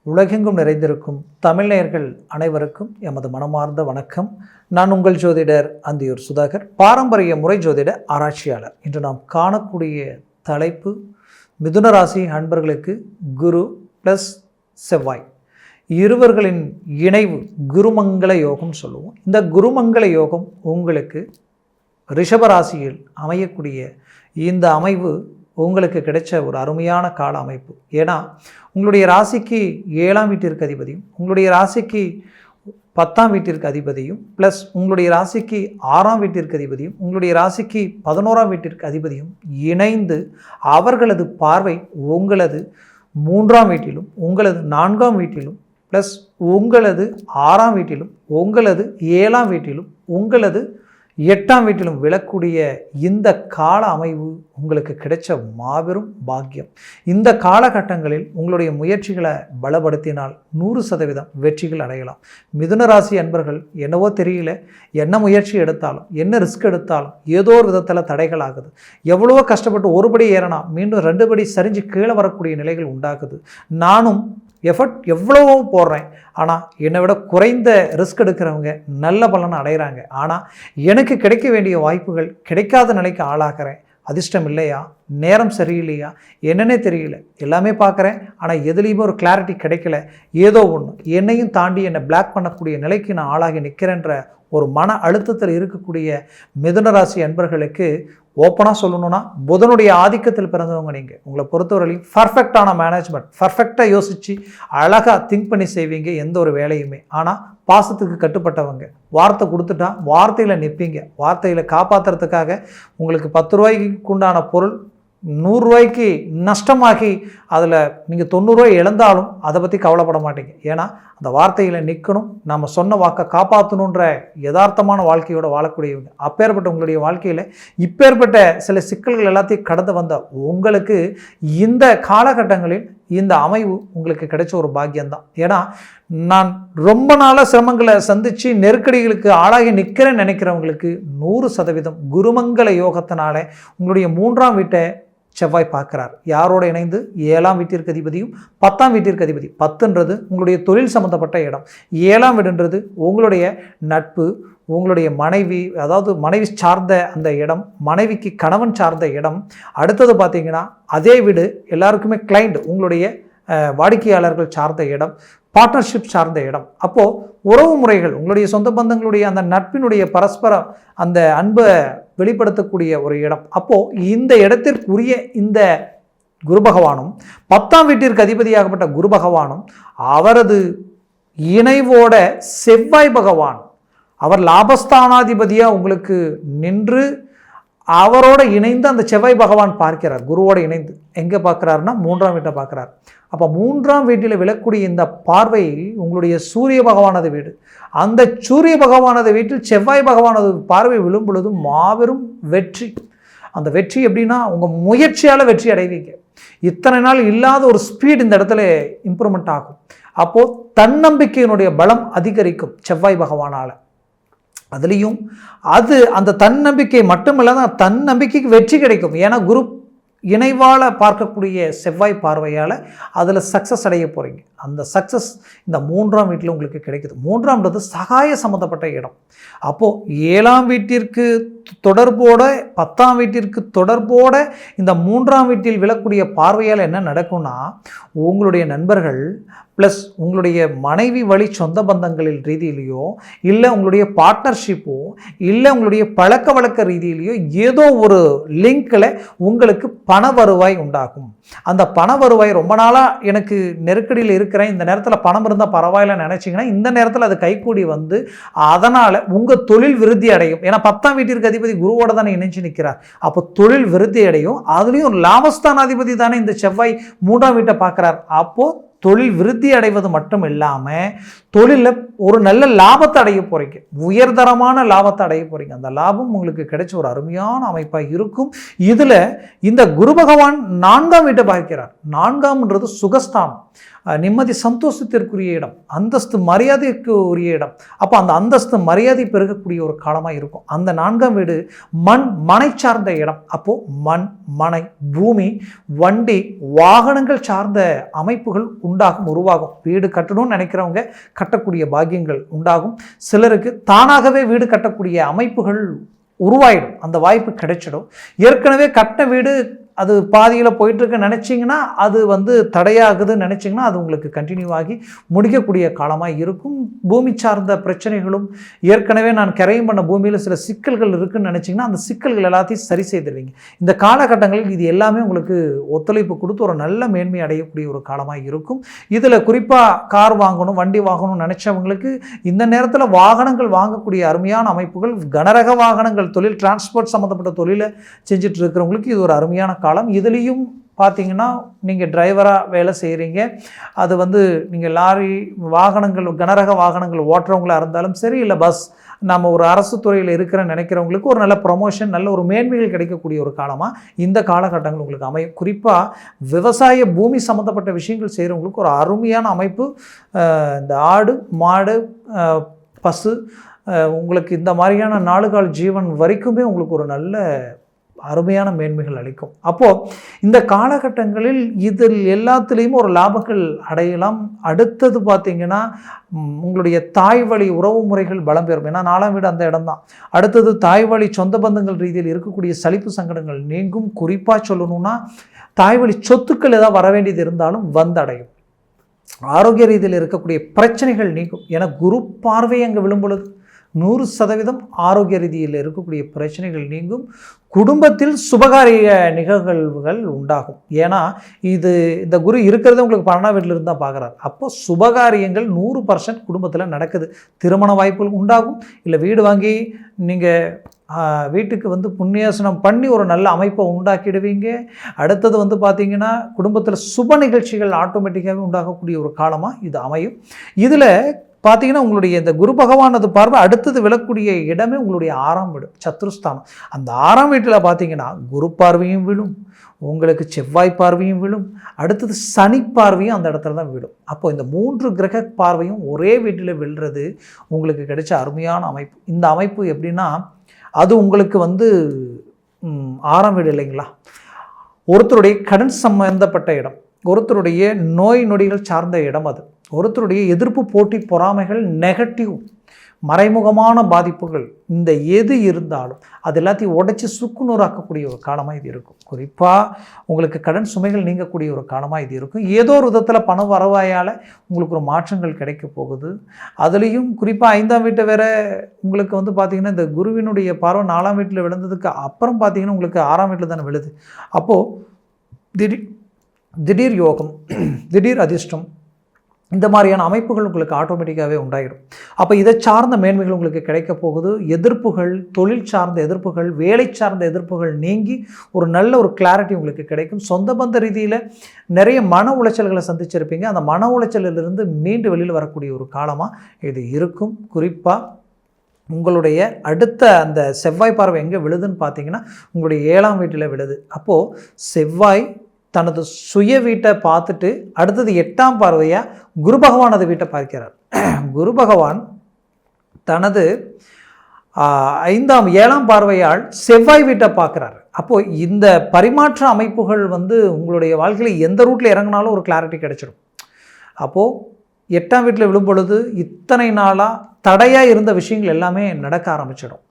உலகெங்கும் நிறைந்திருக்கும் தமிழ் நேயர்கள் அனைவருக்கும் எமது மனமார்ந்த வணக்கம். நான் உங்கள் ஜோதிடர் அந்தியூர் சுதாகர், பாரம்பரிய முறை ஜோதிட ஆராய்ச்சியாளர். இன்று நாம் காணக்கூடிய தலைப்பு மிதுன ராசி அன்பர்களுக்கு குரு ப்ளஸ் செவ்வாய் இருவர்களின் இணைவு குருமங்கள யோகம் சொல்லுவோம். இந்த குருமங்கள யோகம் உங்களுக்கு ரிஷபராசியில் அமையக்கூடிய இந்த அமைவு உங்களுக்கு கிடைச்ச ஒரு அருமையான கால அமைப்பு. ஏன்னா உங்களுடைய ராசிக்கு 7ஆம் வீட்டிற்கு அதிபதியும், உங்களுடைய ராசிக்கு 10ஆம் வீட்டிற்கு அதிபதியும், ப்ளஸ் உங்களுடைய ராசிக்கு 6ஆம் வீட்டிற்கு அதிபதியும், உங்களுடைய ராசிக்கு 11ஆம் வீட்டிற்கு அதிபதியும் இணைந்து அவர்களது பார்வை உங்களது 3ஆம் வீட்டிலும், உங்களது 4ஆம் வீட்டிலும், ப்ளஸ் உங்களது 6ஆம் வீட்டிலும், உங்களது 7ஆம் வீட்டிலும், உங்களது 8ஆம் வீட்டிலும் விழக்கூடிய இந்த கால அமைவு உங்களுக்கு கிடைச்ச மாபெரும் பாக்கியம். இந்த காலகட்டங்களில் உங்களுடைய முயற்சிகளை பலப்படுத்தினால் 100% வெற்றிகள் அடையலாம். மிதுன ராசி அன்பர்கள் என்னவோ தெரியல, என்ன முயற்சி எடுத்தாலும், என்ன ரிஸ்க் எடுத்தாலும் ஏதோ ஒரு விதத்தில் தடைகள் ஆகுது. எவ்வளவோ கஷ்டப்பட்டு ஒரு படி ஏறினா மீண்டும் 2 படி சரிஞ்சு கீழே வரக்கூடிய நிலைகள் உண்டாகுது. நானும் எஃபர்ட் எவ்வளவோ போடுறேன், ஆனால் என்னை விட குறைந்த ரிஸ்க் எடுக்கிறவங்க நல்ல பலனை அடைகிறாங்க. ஆனால் எனக்கு கிடைக்க வேண்டிய வாய்ப்புகள் கிடைக்காத நிலைக்கு ஆளாகிறேன். அதிர்ஷ்டம் இல்லையா, நேரம் சரியில்லையா, என்னன்னே தெரியல, எல்லாமே பார்க்குறேன், ஆனால் எதுலேயுமே ஒரு கிளாரிட்டி கிடைக்கல. ஏதோ ஒன்று என்னையும் தாண்டி என்னை பிளாக் பண்ணக்கூடிய நிலைக்கு நான் ஆளாகி நிற்கிறேன்ற ஒரு மன அழுத்தத்தில் இருக்கக்கூடிய மிதுன ராசி அன்பர்களுக்கு ஓப்பனாக சொல்லணும்னா, புதனுடைய ஆதிக்கத்தில் பிறந்தவங்க நீங்கள். உங்களை பொறுத்தவரையிலையும் பர்ஃபெக்டான மேனேஜ்மெண்ட், பர்ஃபெக்டாக யோசித்து அழகாக திங்க் பண்ணி செய்வீங்க எந்த ஒரு வேலையுமே. ஆனால் பாசத்துக்கு கட்டுப்பட்டவங்க, வார்த்தை கொடுத்துட்டா வார்த்தையில் நிற்பீங்க. வார்த்தையில் காப்பாற்றுறதுக்காக உங்களுக்கு 10 ரூபாய்க்கு உண்டான பொருள் 100 ரூபாய்க்கு நஷ்டமாகி அதில் நீங்கள் 90 ரூபாய் இழந்தாலும் அதை பற்றி கவலைப்பட மாட்டீங்க. ஏன்னா அந்த வார்த்தையில் நிற்கணும், நம்ம சொன்ன வாக்கை காப்பாற்றணுன்ற யதார்த்தமான வாழ்க்கையோட வாழக்கூடியவங்க. அப்பேற்பட்ட உங்களுடைய வாழ்க்கையில் இப்பேற்பட்ட சில சிக்கல்கள் எல்லாத்தையும் கடந்து வந்த உங்களுக்கு இந்த காலகட்டங்களில் இந்த அமைவு உங்களுக்கு கிடைச்ச ஒரு பாக்கியம்தான். ஏன்னா நான் ரொம்ப நாளாக சிரமங்களை சந்தித்து நெருக்கடிகளுக்கு ஆளாகி நிற்கிறேன்னு நினைக்கிறவங்களுக்கு 100% குருமங்கள யோகத்தினால உங்களுடைய 3ஆம் வீட்டை செவ்வாய் பார்க்குறார். யாரோட இணைந்து 7ஆம் வீட்டிற்கு அதிபதியும் 10ஆம் வீட்டிற்கு அதிபதி. 10ன்றது உங்களுடைய தொழில் சம்மந்தப்பட்ட இடம். 7ஆம் வீடுன்றது உங்களுடைய நட்பு, உங்களுடைய மனைவி, அதாவது மனைவி சார்ந்த அந்த இடம், மனைவிக்கு கணவன் சார்ந்த இடம். அடுத்தது பார்த்தீங்கன்னா அதே வீடு எல்லாருக்குமே கிளைண்ட், உங்களுடைய வாடிக்கையாளர்கள் சார்ந்த இடம், பார்ட்னர்ஷிப் சார்ந்த இடம். அப்போது உறவு முறைகள், உங்களுடைய சொந்த பந்தங்களுடைய அந்த நட்பினுடைய பரஸ்பரம் அந்த அன்பை வெளிப்படுத்தக்கூடிய ஒரு இடம். அப்போது இந்த இடத்திற்குரிய இந்த குரு பகவானும் 10ஆம் வீட்டிற்கு அதிபதியாகப்பட்ட குரு பகவானும் அவரது இணைவோட செவ்வாய் பகவான், அவர் லாபஸ்தானாதிபதியாக உங்களுக்கு நின்று அவரோட இணைந்து அந்த செவ்வாய் பகவான் பார்க்கிறார். குருவோடு இணைந்து எங்கே பார்க்குறாருன்னா 3ஆம் வீட்டை பார்க்குறார். அப்போ 3ஆம் வீட்டில் விழக்கூடிய இந்த பார்வை உங்களுடைய சூரிய பகவானது வீடு. அந்த சூரிய பகவானது வீட்டில் செவ்வாய் பகவானது பார்வை விழும் பொழுது மாபெரும் வெற்றி. அந்த வெற்றி எப்படின்னா உங்கள் முயற்சியால் வெற்றி அடைவீங்க. இத்தனை நாள் இல்லாத ஒரு ஸ்பீட் இந்த இடத்துல இம்ப்ரூவ்மெண்ட் ஆகும். அப்போது தன்னம்பிக்கையினுடைய பலம் அதிகரிக்கும் செவ்வாய் பகவானால். அதுலேயும் அது அந்த தன்னம்பிக்கை மட்டுமில்லாத தன்னம்பிக்கைக்கு வெற்றி கிடைக்கும். ஏன்னா குரு இணைவால் பார்க்கக்கூடிய செவ்வாய் பார்வையால் அதில் சக்ஸஸ் அடைய போகிறீங்க. அந்த சக்ஸஸ் இந்த 3ஆம் வீட்டில் உங்களுக்கு கிடைக்குது. 3ஆம்ன்றது சகாய சம்மந்தப்பட்ட இடம். அப்போது 7ஆம் வீட்டிற்கு தொடர்போட 10ஆம் வீட்டிற்கு தொடர்போட இந்த 3ஆம் வீட்டில் விழக்கூடிய பார்வையால் என்ன நடக்கும்னா, உங்களுடைய நண்பர்கள் ப்ளஸ் உங்களுடைய மனைவி வழி சொந்த பந்தங்களில் ரீதியிலையோ, இல்லை உங்களுடைய பார்ட்னர்ஷிப்போ, இல்லை உங்களுடைய பழக்க வழக்க ரீதியிலையோ ஏதோ ஒரு லிங்கில் உங்களுக்கு பண வருவாய் உண்டாகும். அந்த பண வருவாய் ரொம்ப நாளாக எனக்கு நெருக்கடியில் இருக்கிறேன், இந்த நேரத்தில் பணம் இருந்தால் பரவாயில்ல நினச்சிங்கன்னா இந்த நேரத்தில் அது கைக்கூடி வந்து அதனால் உங்கள் தொழில் விருத்தி அடையும். ஏன்னா 10ஆம் வீட்டிற்கு அதிபதி குருவோட தானே இணைஞ்சு நிற்கிறார். அப்போ தொழில் விருத்தி அடையும். அதுலேயும் ஒரு லாபஸ்தானாதிபதி தானே இந்த செவ்வாய் 3ஆம் வீட்டை பார்க்குறார். அப்போது தொழில் விருத்தி அடைவது மட்டும் இல்லாமல் தொழிலில் ஒரு நல்ல லாபத்தை அடைய போகிறீங்க, உயர்தரமான லாபத்தை அடைய போகிறீங்க. அந்த லாபம் உங்களுக்கு கிடைச்ச ஒரு அருமையான அமைப்பாக இருக்கும். இதில் இந்த குரு பகவான் 4ஆம் வீட்டை பார்க்கிறார். 4ஆம்ன்றது சுகஸ்தானம், நிம்மதி சந்தோஷத்திற்குரிய இடம், அந்தஸ்து மரியாதைக்கு உரிய இடம். அப்போ அந்த அந்தஸ்து மரியாதை பெருகக்கூடிய ஒரு காலமாக இருக்கும். அந்த 4ஆம் வீடு மனை சார்ந்த இடம். அப்போது மண், மனை, பூமி, வண்டி, வாகனங்கள் சார்ந்த அமைப்புகள் உருவாகும். வீடு கட்டணும்னு நினைக்கிறவங்க கட்டக்கூடிய பாக்கியங்கள் உண்டாகும். சிலருக்கு தானாகவே வீடு கட்டக்கூடிய அமைப்புகள் உருவாயிடும், அந்த வாய்ப்பு கிடைச்சிடும். ஏற்கனவே கட்ட வீடு அது பாதியில் போயிட்டுருக்கு நினச்சிங்கன்னா, அது தடையாகுதுன்னு நினச்சிங்கன்னா, அது உங்களுக்கு கண்டினியூ ஆகி முடிக்கக்கூடிய காலமாக இருக்கும். பூமி சார்ந்த பிரச்சனைகளும், ஏற்கனவே நான் கரையும் பண்ண பூமியில் சில சிக்கல்கள் இருக்குதுன்னு நினச்சிங்கன்னா, அந்த சிக்கல்கள் எல்லாத்தையும் சரி செய்துடுவீங்க. இந்த காலகட்டங்களில் இது எல்லாமே உங்களுக்கு ஒத்துழைப்பு கொடுத்து ஒரு நல்ல மேன்மை அடையக்கூடிய ஒரு காலமாக இருக்கும். இதில் குறிப்பாக கார் வாங்கணும், வண்டி வாங்கணும்னு நினச்சவங்களுக்கு இந்த நேரத்தில் வாகனங்கள் வாங்கக்கூடிய அருமையான அமைப்புகள், கனரக வாகனங்கள் தொழில், டிரான்ஸ்போர்ட் சம்மந்தப்பட்ட தொழிலை செஞ்சுட்டு இருக்கிறவங்களுக்கு இது ஒரு அருமையான காலம். இதுலேயும் பார்த்தீங்கன்னா, நீங்கள் டிரைவராக வேலை செய்கிறீங்க, அது நீங்கள் லாரி வாகனங்கள், கனரக வாகனங்கள் ஓட்டுறவங்களாக இருந்தாலும் சரி, இல்லை பஸ், நம்ம ஒரு அரசு துறையில் இருக்கிறன்னு நினைக்கிறவங்களுக்கு ஒரு நல்ல ப்ரொமோஷன், நல்ல ஒரு மேன்மைகள் கிடைக்கக்கூடிய ஒரு காலமாக இந்த காலகட்டங்கள் உங்களுக்கு அமையும். குறிப்பாக விவசாய பூமி சம்மந்தப்பட்ட விஷயங்கள் செய்கிறவங்களுக்கு ஒரு அருமையான அமைப்பு. இந்த ஆடு, மாடு, பசு, உங்களுக்கு இந்த மாதிரியான 4 கால் ஜீவன் வரைக்குமே உங்களுக்கு ஒரு நல்ல அருமையான மேன்மைகள் அளிக்கும். அப்போது இந்த காலகட்டங்களில் இதில் எல்லாத்துலேயும் ஒரு லாபங்கள் அடையலாம். அடுத்தது பார்த்திங்கன்னா, உங்களுடைய தாய் வழி உறவு முறைகள் பலம் பெறும். ஏன்னா 4ஆம் வீடு அந்த இடம் தான். அடுத்தது தாய் வழி சொந்த பந்தங்கள் ரீதியில் இருக்கக்கூடிய சலிப்பு சங்கடங்கள் நீங்கும். குறிப்பாக சொல்லணும்னா, தாய் வழி சொத்துக்கள் ஏதாவது வர வேண்டியது இருந்தாலும் வந்தடையும். ஆரோக்கிய ரீதியில் இருக்கக்கூடிய பிரச்சனைகள் நீங்கும். ஏன்னா குரு பார்வை அங்கே விழும் பொழுது 100% ஆரோக்கிய ரீதியில் இருக்கக்கூடிய பிரச்சனைகள் நீங்கும். குடும்பத்தில் சுபகாரிய நிகழ்வுகள் உண்டாகும். ஏன்னா இந்த குரு இருக்கிறது உங்களுக்கு 12ஆம் வீட்டில் இருந்து தான் பார்க்குறாரு. அப்போ சுபகாரியங்கள் 100% குடும்பத்தில் நடக்குது. திருமண வாய்ப்புகள் உண்டாகும். இல்லை வீடு வாங்கி நீங்கள் வீட்டுக்கு புண்ணியாசனம் பண்ணி ஒரு நல்ல அமைப்பை உண்டாக்கிடுவீங்க. அடுத்தது பார்த்தீங்கன்னா, குடும்பத்தில் சுப நிகழ்ச்சிகள் ஆட்டோமேட்டிக்காகவே உண்டாகக்கூடிய ஒரு காலமாக இது அமையும். இதில் பார்த்தீங்கன்னா, உங்களுடைய இந்த குரு பகவானது பார்வை அடுத்தது விழக்கூடிய இடமே உங்களுடைய 6ஆம் வீடு, சத்ருஸ்தானம். அந்த 6ஆம் வீட்டில் பார்த்தீங்கன்னா குரு பார்வையும் விழும், உங்களுக்கு செவ்வாய் பார்வையும் விழும், அடுத்தது சனி பார்வையும் அந்த இடத்துல தான் விழும். அப்போ இந்த 3 கிரக பார்வையும் ஒரே வீட்டில் விழுறது உங்களுக்கு கிடைச்ச அருமையான அமைப்பு. இந்த அமைப்பு எப்படின்னா, அது உங்களுக்கு 6ஆம் வீடு இல்லைங்களா, ஒருத்தருடைய கடன் சம்பந்தப்பட்ட இடம், ஒருத்தருடைய நோய் நொடிகள் சார்ந்த இடம், அது ஒருத்தருடைய எதிர்ப்பு, போட்டி, பொறாமைகள், நெகட்டிவ் மறைமுகமான பாதிப்புகள், இந்த எது இருந்தாலும் அது எல்லாத்தையும் உடைச்சி சுக்குநூறாக்கக்கூடிய ஒரு காலமாக இது இருக்கும். குறிப்பாக உங்களுக்கு கடன் சுமைகள் நீங்கக்கூடிய ஒரு காலமாக இது இருக்கும். ஏதோ ஒரு விதத்தில் பண வரவாயால் உங்களுக்கு ஒரு மாற்றங்கள் கிடைக்க போகுது. அதுலேயும் குறிப்பாக 5ஆம் வீட்டை வேற உங்களுக்கு பார்த்திங்கன்னா, இந்த குருவினுடைய பார்வை 4ஆம் வீட்டில் விழுந்ததுக்கு அப்புறம் பார்த்திங்கன்னா உங்களுக்கு 6ஆம் வீட்டில் தானே விழுது. அப்போது திடீர் யோகம், திடீர் அதிர்ஷ்டம், இந்த மாதிரியான அமைப்புகள் உங்களுக்கு ஆட்டோமேட்டிக்காகவே உண்டாயிடும். அப்போ இதை சார்ந்த மேன்மைகள் உங்களுக்கு கிடைக்க போகுது. எதிர்ப்புகள், தொழில் சார்ந்த எதிர்ப்புகள், வேலை சார்ந்த எதிர்ப்புகள் நீங்கி ஒரு நல்ல ஒரு கிளாரிட்டி உங்களுக்கு கிடைக்கும். சொந்த பந்த ரீதியில் நிறைய மன உளைச்சல்களை சந்திச்சிருப்பீங்க. அந்த மன உளைச்சலிலிருந்து மீண்டு வெளியில் வரக்கூடிய ஒரு காலமாக இது இருக்கும். குறிப்பாக உங்களுடைய அடுத்த அந்த செவ்வாய் பார்வை எங்கே விழுதுன்னு பார்த்தீங்கன்னா, உங்களுடைய 7ஆம் வீட்டில் விழுது. அப்போது செவ்வாய் தனது சுய வீட்டை பார்த்துட்டு அடுத்தது 8ஆம் பார்வையாக குரு பகவான் அது வீட்டை பார்க்கிறார். குரு பகவான் தனது 7ஆம் பார்வையால் செவ்வாய் வீட்டை பார்க்குறாரு. அப்போது இந்த பரிமாற்ற அமைப்புகள் உங்களுடைய வாழ்க்கையில் எந்த ரூட்டில் இறங்கினாலும் ஒரு கிளாரிட்டி கிடைச்சிடும். அப்போது 8ஆம் வீட்டில் விழும் பொழுது இத்தனை நாளாக தடையாக இருந்த விஷயங்கள் எல்லாமே நடக்க ஆரம்பிச்சிடும்.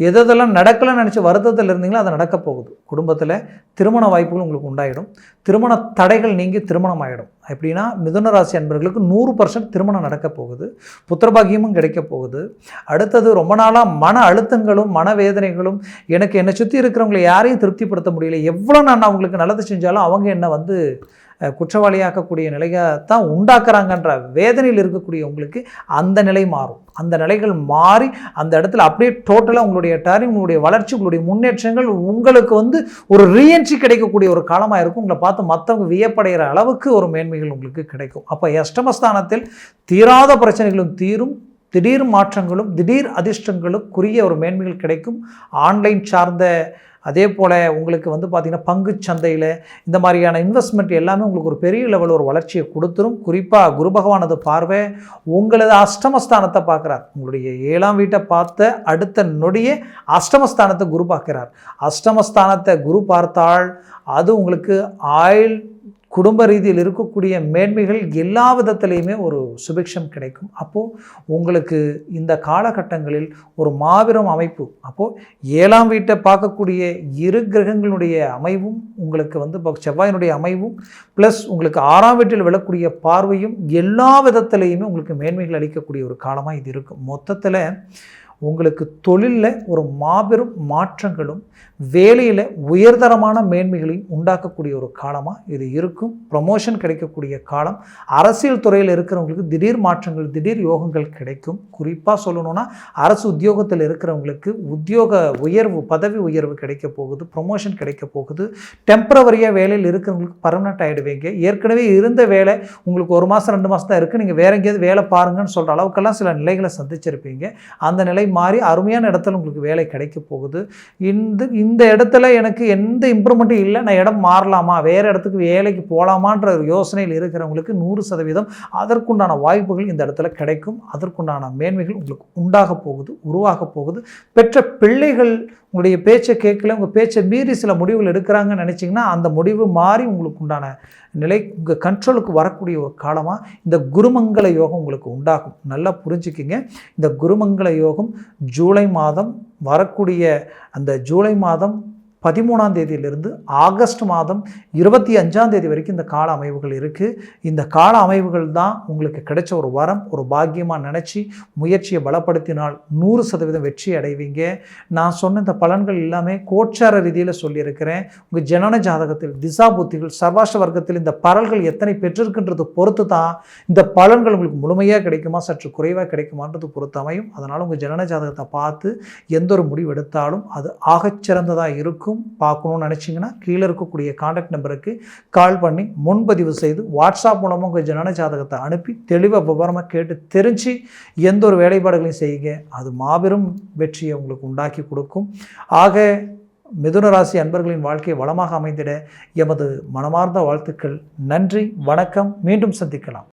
எதெல்லாம் நடக்கலைன்னு நினச்சி வருத்தத்தில் இருந்தீங்களோ அது நடக்க போகுது. குடும்பத்தில் திருமண வாய்ப்புகள் உங்களுக்கு உண்டாயிடும். திருமண தடைகள் நீங்கி திருமணம் ஆகிடும். எப்படின்னா, மிதுன ராசி அன்பர்களுக்கு 100% திருமணம் நடக்க போகுது. புத்திரபாகியமும் கிடைக்க போகுது. அடுத்தது ரொம்ப நாளாக மன அழுத்தங்களும் மனவேதனைகளும், எனக்கு என்னை சுற்றி இருக்கிறவங்களை யாரையும் திருப்திப்படுத்த முடியல, எவ்வளோ நான் அவங்களுக்கு நல்லது செஞ்சாலும் அவங்க என்னை குற்றவாளியாக்கக்கூடிய நிலையை தான் உண்டாக்குறாங்கன்ற வேதனையில் இருக்கக்கூடிய உங்களுக்கு அந்த நிலை மாறும். அந்த நிலைகள் மாறி அந்த இடத்துல அப்படியே டோட்டலாக உங்களுடைய டர்னிங், உங்களுடைய வளர்ச்சி, உங்களுடைய முன்னேற்றங்கள் உங்களுக்கு ஒரு ரீஎன்ட்ரி கிடைக்கக்கூடிய ஒரு காலமாக இருக்கும். உங்களை பார்த்து மற்றவங்க வியப்படைகிற அளவுக்கு ஒரு மேன்மைகள் உங்களுக்கு கிடைக்கும். அப்போ அஷ்டமஸ்தானத்தில் தீராத பிரச்சனைகளும் தீரும், திடீர் மாற்றங்களும் திடீர் அதிர்ஷ்டங்களுக்குரிய ஒரு மேன்மைகள் கிடைக்கும். ஆன்லைன் சார்ந்த அதே போல் உங்களுக்கு பார்த்திங்கன்னா பங்கு சந்தையில் இந்த மாதிரியான இன்வெஸ்ட்மெண்ட் எல்லாமே உங்களுக்கு ஒரு பெரிய லெவலில் ஒரு வளர்ச்சியை கொடுத்துரும். குறிப்பாக குரு பகவானது பார்வை உங்களது அஷ்டமஸ்தானத்தை பார்க்குறார். உங்களுடைய 7ஆம் வீட்டை பார்த்த அடுத்த நொடியே அஷ்டமஸ்தானத்தை குரு பார்க்கிறார். அஷ்டமஸ்தானத்தை குரு பார்த்தால் அது உங்களுக்கு குடும்ப ரீதியில் இருக்கக்கூடிய மேன்மைகள் எல்லா விதத்திலையுமே ஒரு சுபிக்ஷம் கிடைக்கும். அப்போது உங்களுக்கு இந்த காலகட்டங்களில் ஒரு மாபெரும் அமைப்பு. அப்போது 7ஆம் வீட்டை பார்க்கக்கூடிய 2 கிரகங்களுடைய அமைவும் உங்களுக்கு செவ்வாயினுடைய அமைவும் ப்ளஸ் உங்களுக்கு 6ஆம் வீட்டில் விழக்கூடிய பார்வையும் எல்லா விதத்திலையுமே உங்களுக்கு மேன்மைகள் அளிக்கக்கூடிய ஒரு காலமாக இது இருக்கும். மொத்தத்தில் உங்களுக்கு தொழிலில் ஒரு மாபெரும் மாற்றங்களும் வேலையில் உயர்தரமான மேன்மைகளையும் உண்டாக்கக்கூடிய ஒரு காலமாக இது இருக்கும். ப்ரமோஷன் கிடைக்கக்கூடிய காலம். அரசியல் துறையில் இருக்கிறவங்களுக்கு திடீர் மாற்றங்கள், திடீர் யோகங்கள் கிடைக்கும். குறிப்பாக சொல்லணும்னா அரசு உத்தியோகத்தில் இருக்கிறவங்களுக்கு உத்தியோக உயர்வு, பதவி உயர்வு கிடைக்க போகுது, ப்ரமோஷன் கிடைக்க போகுது. டெம்பரவரியாக வேலையில் இருக்கிறவங்களுக்கு பர்மனெண்ட் ஆகிடுவீங்க. ஏற்கனவே இருந்த வேலை உங்களுக்கு 1 மாதம் 2 மாதம் தான் இருக்குது, நீங்கள் வேறு எங்கேயாவது வேலை பாருங்கன்னு சொல்கிற அளவுக்கெல்லாம் சில நிலைகளை சந்திச்சிருப்பீங்க. அந்த நிலை மாறி அருமையான இடத்துல உங்களுக்கு வேலை கிடைக்க போகுது. இந்த இடத்துல எனக்கு எந்த இம்ப்ரூவ்மெண்ட்டும் இல்லை, நான் இடம் மாறலாமா, வேறு இடத்துக்கு வேலைக்கு போகலாமான்ற ஒரு யோசனையில் இருக்கிறவங்களுக்கு 100% அதற்குண்டான வாய்ப்புகள் இந்த இடத்துல கிடைக்கும். அதற்குண்டான மேன்மைகள் உங்களுக்கு உண்டாக போகுது, உருவாக போகுது. பெற்ற பிள்ளைகள் உங்களுடைய பேச்சை கேட்கல, உங்கள் பேச்சை மீறி சில முடிவுகள் எடுக்கிறாங்கன்னு நினச்சிங்கன்னா அந்த முடிவு மாறி உங்களுக்கு உண்டான நிலை உங்கள் கண்ட்ரோலுக்கு வரக்கூடிய ஒரு காலமாக இந்த குருமங்கள யோகம் உங்களுக்கு உண்டாகும். நல்லா புரிஞ்சுக்கிங்க. இந்த குருமங்கள யோகம் ஜூலை மாதம் வரக்கூடிய அந்த ஜூலை மாதம் 13ஆம் தேதியிலிருந்து ஆகஸ்ட் மாதம் 25ஆம் தேதி வரைக்கும் இந்த கால அமைவுகள் இருக்குது. இந்த கால அமைவுகள் தான் உங்களுக்கு கிடைச்ச ஒரு வரம், ஒரு பாக்கியமாக நினச்சி முயற்சியை பலப்படுத்தினால் 100% வெற்றி அடைவீங்க. நான் சொன்ன இந்த பலன்கள் எல்லாமே கோச்சார ரீதியில் சொல்லியிருக்கிறேன். உங்கள் ஜனன ஜாதகத்தில் திசா புத்திகள் சர்வாஷ வர்க்கத்தில் இந்த பலன்கள் எத்தனை பெற்றிருக்குன்றது பொறுத்து தான் இந்த பலன்கள் உங்களுக்கு முழுமையாக கிடைக்குமா சற்று குறைவாக கிடைக்குமான்றது பொறுத்து அமையும். அதனால் உங்கள் ஜனன ஜாதகத்தை பார்த்து எந்த ஒரு முடிவு எடுத்தாலும் அது ஆகச்சிறந்ததாக இருக்கும். பார்க்கணும்னு நினச்சிங்கன்னா கீழே இருக்கக்கூடிய கான்டாக்ட் நம்பருக்கு கால் பண்ணி முன்பதிவு செய்து வாட்ஸ்அப் மூலமாக உங்கள் ஜனன ஜாதகத்தை அனுப்பி தெளிவாக விவரமாக கேட்டு தெரிஞ்சு எந்த ஒரு வேலைப்பாடுகளையும் செய்யுங்க. அது மாபெரும் வெற்றியை உங்களுக்கு உண்டாக்கி கொடுக்கும். ஆக மிதுன ராசி அன்பர்களின் வாழ்க்கையை வளமாக அமைந்திட எமது மனமார்ந்த வாழ்த்துக்கள். நன்றி, வணக்கம். மீண்டும் சந்திக்கலாம்.